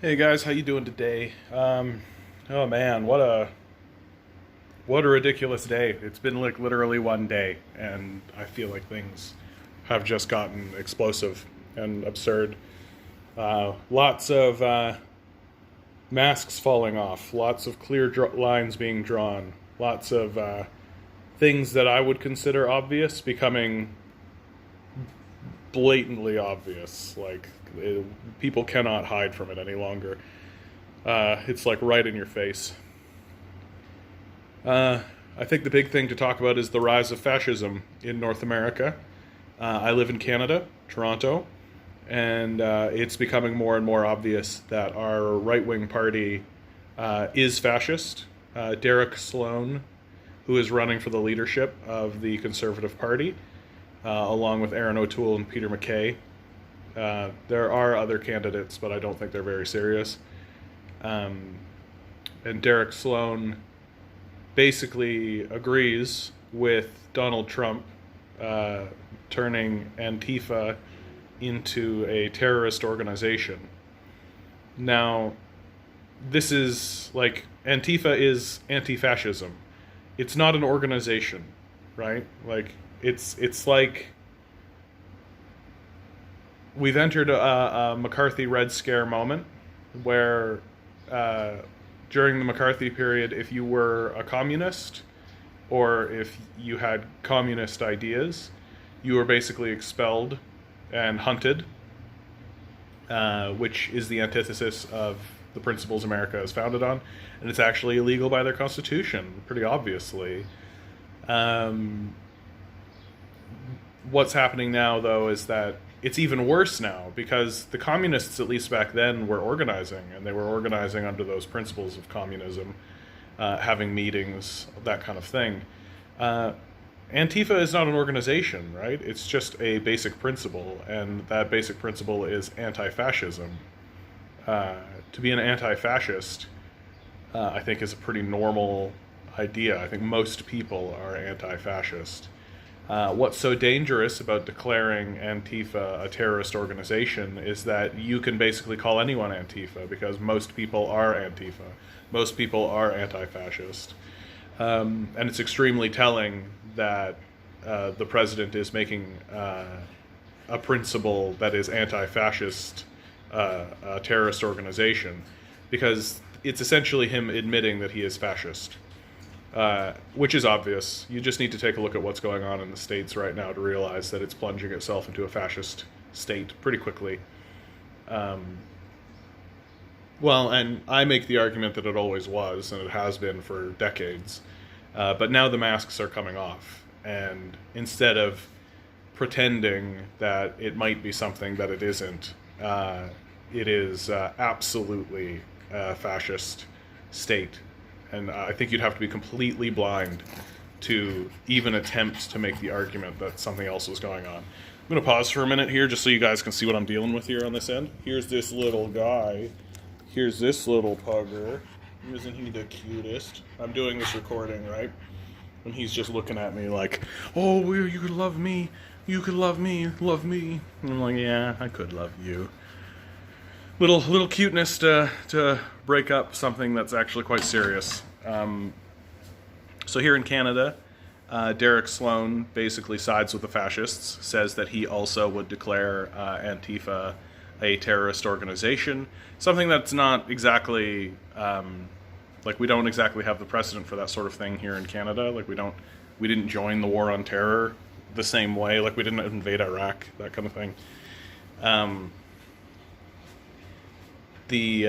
Hey guys, how you doing today? Oh man, what a ridiculous day. It's been like literally one day, and I feel like things have just gotten explosive and absurd. Lots of masks falling off, lots of clear lines being drawn, lots of things that I would consider obvious becoming blatantly obvious. People cannot hide from it any longer. It's like right in your face. I think the big thing to talk about is the rise of fascism in North America. I live in Canada, Toronto, and it's becoming more and more obvious that our right wing party is fascist. Derek Sloan, who is running for the leadership of the Conservative Party, along with Aaron O'Toole and Peter MacKay. There are other candidates, but I don't think they're very serious. Um, and Derek Sloan basically agrees with Donald Trump turning Antifa into a terrorist organization. Now, this is like Antifa is anti-fascism. It's not an organization, right? It's like we've entered a McCarthy Red Scare moment where uh, during the McCarthy period, if you were a communist or if you had communist ideas, you were basically expelled and hunted, which is the antithesis of the principles America is founded on. And it's actually illegal by their constitution, pretty obviously. Um, what's happening now, though, is that it's even worse now because the communists, at least back then, were organizing, and they were organizing under those principles of communism, having meetings, that kind of thing. Uh, Antifa is not an organization, right? It's just a basic principle, and that basic principle is anti-fascism. To be an anti-fascist, I think, is a pretty normal idea. I think most people are anti-fascist. What's so dangerous about declaring Antifa a terrorist organization is that you can basically call anyone Antifa because most people are Antifa. Most people are anti-fascist. And it's extremely telling that the president is making a principle that is anti-fascist a terrorist organization because it's essentially him admitting that he is fascist. Which is obvious. You just need to take a look at what's going on in the States right now to realize that it's plunging itself into a fascist state pretty quickly. Um, well, and I make the argument that it always was, and it has been for decades. But now the masks are coming off, and instead of pretending that it might be something that it isn't, it is absolutely a fascist state. And I think you'd have to be completely blind to even attempt to make the argument that something else was going on. I'm going to pause for a minute here just so you guys can see what I'm dealing with here on this end. Here's this little guy. Here's this little pugger. Isn't he the cutest? I'm doing this recording, right? And he's just looking at me like, oh, you could love me. You could love me. Love me. And I'm like, yeah, I could love you. Little cuteness to break up something that's actually quite serious. So here in Canada, Derek Sloan basically sides with the fascists, says that he also would declare Antifa a terrorist organization, something that's not exactly like we don't exactly have the precedent for that sort of thing here in Canada. Like we didn't join the war on terror the same way. Like we didn't invade Iraq, that kind of thing. The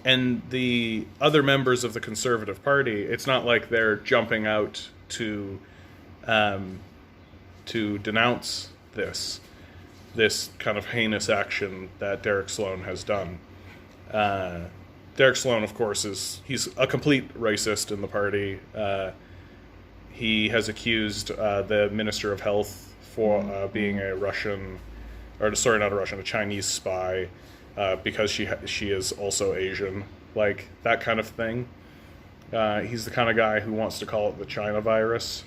and the other members of the Conservative Party, it's not like they're jumping out um, to denounce this kind of heinous action that Derek Sloan has done. Uh, Derek Sloan, of course, he's a complete racist in the party. He has accused the Minister of Health for being a Russian, or sorry, not a Russian, a Chinese spy, because she is also Asian, like that kind of thing. He's the kind of guy who wants to call it the China virus.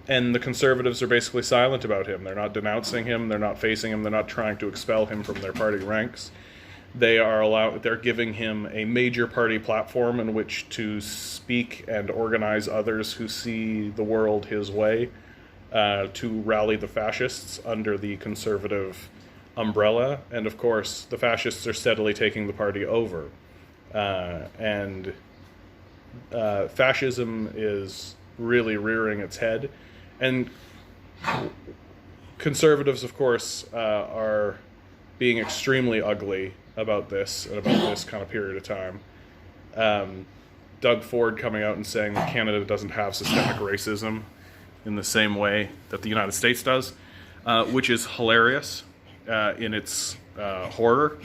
And the conservatives are basically silent about him. They're not denouncing him. They're not facing him. They're not trying to expel him from their party ranks. They're giving him a major party platform in which to speak and organize others who see the world his way, to rally the fascists under the conservative umbrella. And of course, the fascists are steadily taking the party over. And fascism is really rearing its head. And conservatives, of course, are being extremely ugly about this and about this kind of period of time. Doug Ford coming out and saying that Canada doesn't have systemic racism in the same way that the United States does, which is hilarious in its horror,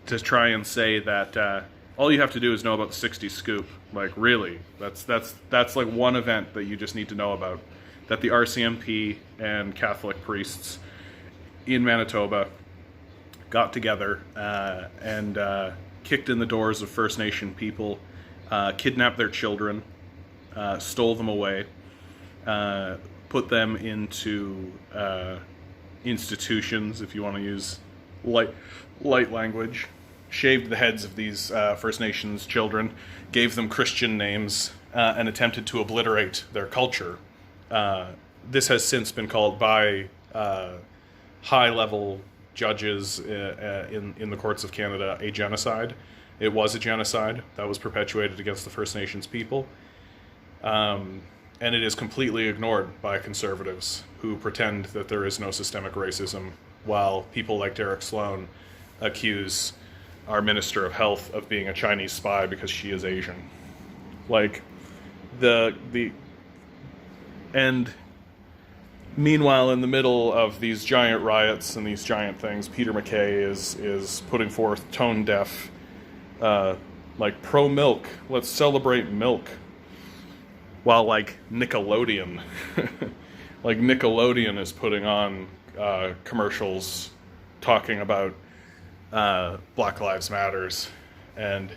to try and say that all you have to do is know about the 60s scoop. Like, really, that's like one event that you just need to know about, that the RCMP and Catholic priests in Manitoba got together and kicked in the doors of First Nation people, kidnapped their children, stole them away, put them into institutions, if you want to use light language, shaved the heads of these First Nations children, gave them Christian names, and attempted to obliterate their culture. This has since been called by high-level judges in the courts of Canada a genocide. It was a genocide that was perpetuated against the First Nations people. And it is completely ignored by conservatives who pretend that there is no systemic racism, while people like Derek Sloan accuse our Minister of Health of being a Chinese spy because she is Asian. Like, and meanwhile, in the middle of these giant riots and these giant things, Peter MacKay is putting forth tone-deaf, like, pro-milk, let's celebrate milk, while, like, Nickelodeon, like, Nickelodeon is putting on commercials talking about Black Lives Matters and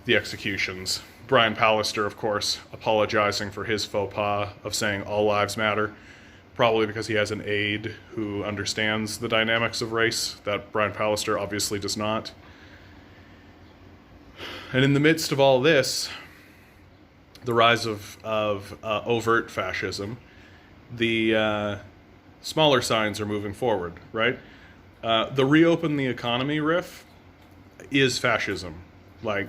the executions. Brian Pallister, of course, apologizing for his faux pas of saying all lives matter, probably because he has an aide who understands the dynamics of race that Brian Pallister obviously does not. And in the midst of all this, the rise of overt fascism, the smaller signs are moving forward, right? The reopen the economy riff is fascism. Like,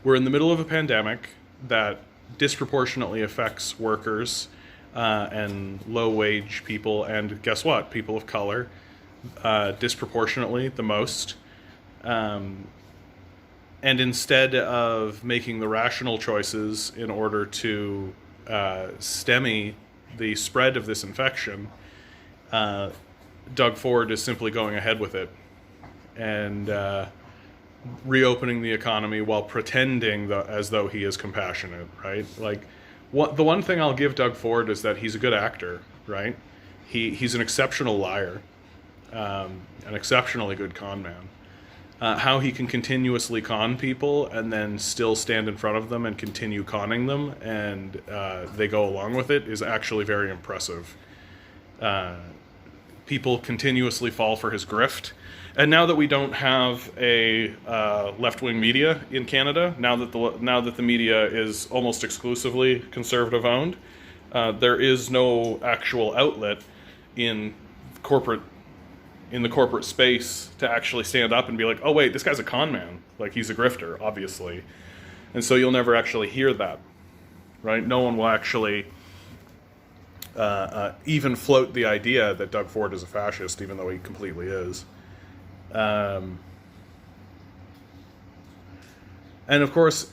we're in the middle of a pandemic that disproportionately affects workers and low-wage people, and guess what? People of color, disproportionately the most. And instead of making the rational choices in order to stem the spread of this infection, Doug Ford is simply going ahead with it and reopening the economy while pretending as though he is compassionate, right? Like, the one thing I'll give Doug Ford is that he's a good actor, right? He's an exceptional liar, an exceptionally good con man. How he can continuously con people and then still stand in front of them and continue conning them, and they go along with it, is actually very impressive. People continuously fall for his grift. And now that we don't have a left-wing media in Canada, now that the media is almost exclusively conservative-owned, there is no actual outlet in the corporate space to actually stand up and be like, oh wait, this guy's a con man. Like, he's a grifter, obviously. And so you'll never actually hear that, right? No one will actually even float the idea that Doug Ford is a fascist, even though he completely is. And of course,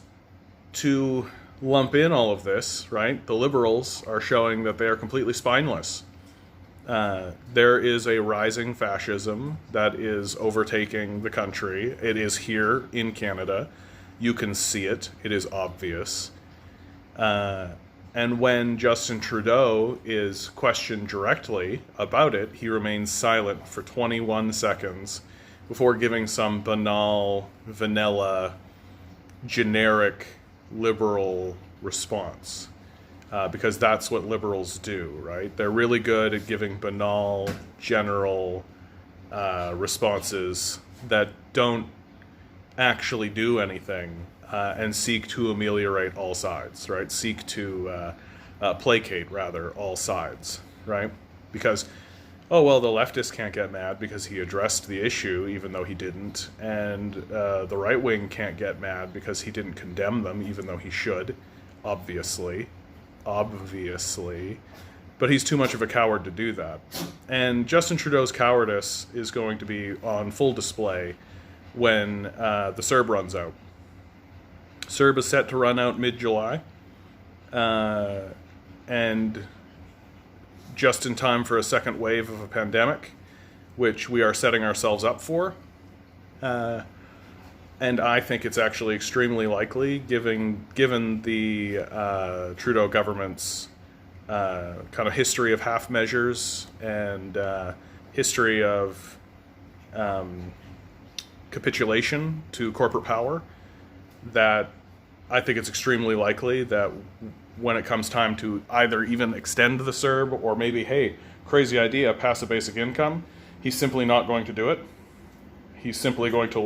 to lump in all of this, right, the Liberals are showing that they are completely spineless. There is a rising fascism that is overtaking the country. It is here in Canada. You can see it. It is obvious. And when Justin Trudeau is questioned directly about it, he remains silent for 21 seconds before giving some banal, vanilla, generic, liberal response. because that's what liberals do, right? They're really good at giving banal, general responses that don't actually do anything and seek to ameliorate all sides, right? Seek to placate, rather, all sides, right? Because, oh, well, the leftist can't get mad because he addressed the issue, even though he didn't, and the right wing can't get mad because he didn't condemn them, even though he should, obviously, but he's too much of a coward to do that. And Justin Trudeau's cowardice is going to be on full display when the CERB runs out. CERB is set to run out mid-July, and just in time for a second wave of a pandemic, which we are setting ourselves up for. And I think it's actually extremely likely, given the Trudeau government's kind of history of half measures and history of capitulation to corporate power, that I think it's extremely likely that when it comes time to either even extend the CERB or maybe, hey, crazy idea, pass a basic income, he's simply not going to do it. He's simply going to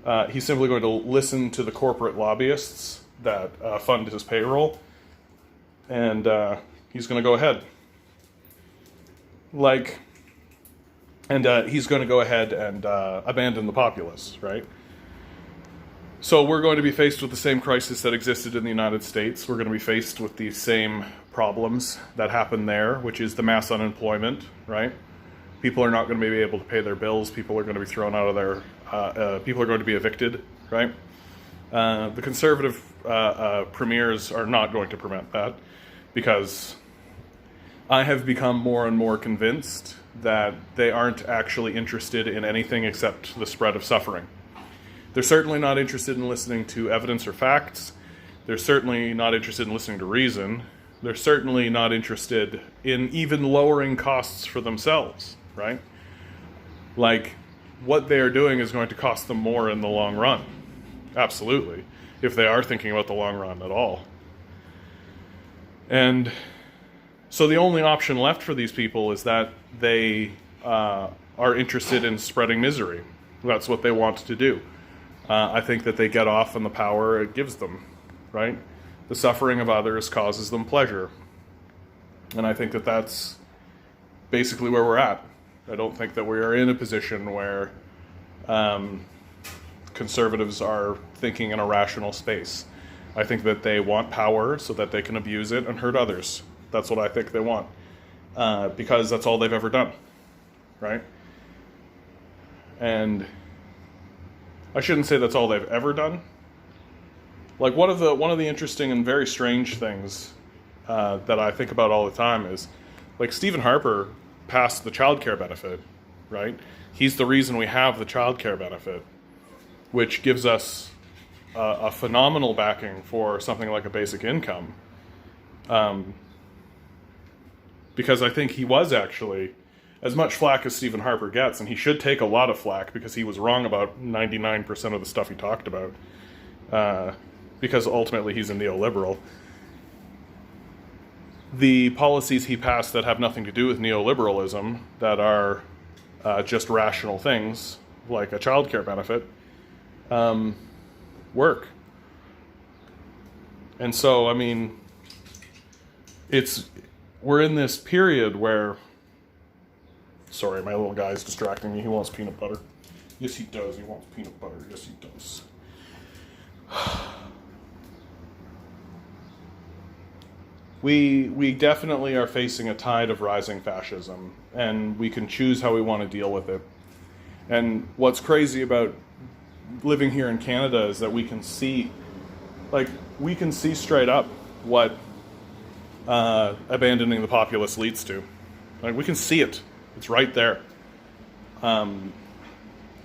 listen to the corporate lobbyists that fund his payroll, and he's going to go ahead. He's going to go ahead and abandon the populace, right? So we're going to be faced with the same crisis that existed in the United States. We're going to be faced with the same problems that happened there, which is the mass unemployment, right? People are not going to be able to pay their bills. People are going to be thrown out of their... people are going to be evicted, right? The conservative premiers are not going to prevent that, because I have become more and more convinced that they aren't actually interested in anything except the spread of suffering. They're certainly not interested in listening to evidence or facts. They're certainly not interested in listening to reason. They're certainly not interested in even lowering costs for themselves, right? Like, what they are doing is going to cost them more in the long run. Absolutely. If they are thinking about the long run at all. And so the only option left for these people is that they are interested in spreading misery. That's what they want to do. I think that they get off on the power it gives them, right? The suffering of others causes them pleasure. And I think that that's basically where we're at. I don't think that we are in a position where conservatives are thinking in a rational space. I think that they want power so that they can abuse it and hurt others. That's what I think they want. Because that's all they've ever done, right? And I shouldn't say that's all they've ever done. Like, one of the interesting and very strange things that I think about all the time is, like, Stephen Harper passed the child care benefit, right? He's the reason we have the child care benefit, which gives us a phenomenal backing for something like a basic income. Because I think he was actually, as much flack as Stephen Harper gets, and he should take a lot of flack because he was wrong about 99% of the stuff he talked about, because ultimately he's a neoliberal. The policies he passed that have nothing to do with neoliberalism, that are just rational things, like a child care benefit, work. And so, I mean, we're in this period where... Sorry, my little guy's distracting me. He wants peanut butter. Yes, he does. He wants peanut butter. Yes, he does. We definitely are facing a tide of rising fascism, and we can choose how we want to deal with it. And what's crazy about living here in Canada is that we can see straight up what abandoning the populace leads to. Like, we can see it. It's right there. And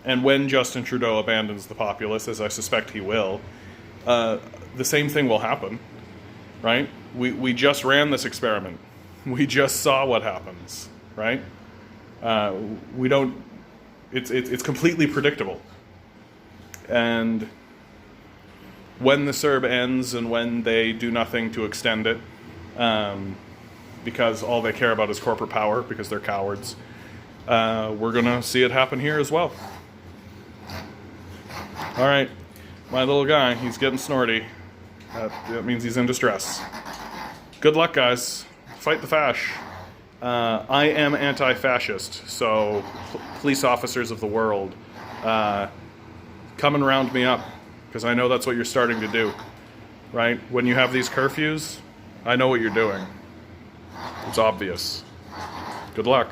when Justin Trudeau abandons the populace, as I suspect he will, the same thing will happen, right? We just ran this experiment. We just saw what happens, right? It's completely predictable. And when the CERB ends and when they do nothing to extend it, because all they care about is corporate power, because they're cowards. We're going to see it happen here as well. All right, my little guy, he's getting snorty. That means he's in distress. Good luck, guys. Fight the fash. I am anti-fascist, so police officers of the world, come and round me up, because I know that's what you're starting to do, right? When you have these curfews, I know what you're doing. It's obvious. Good luck.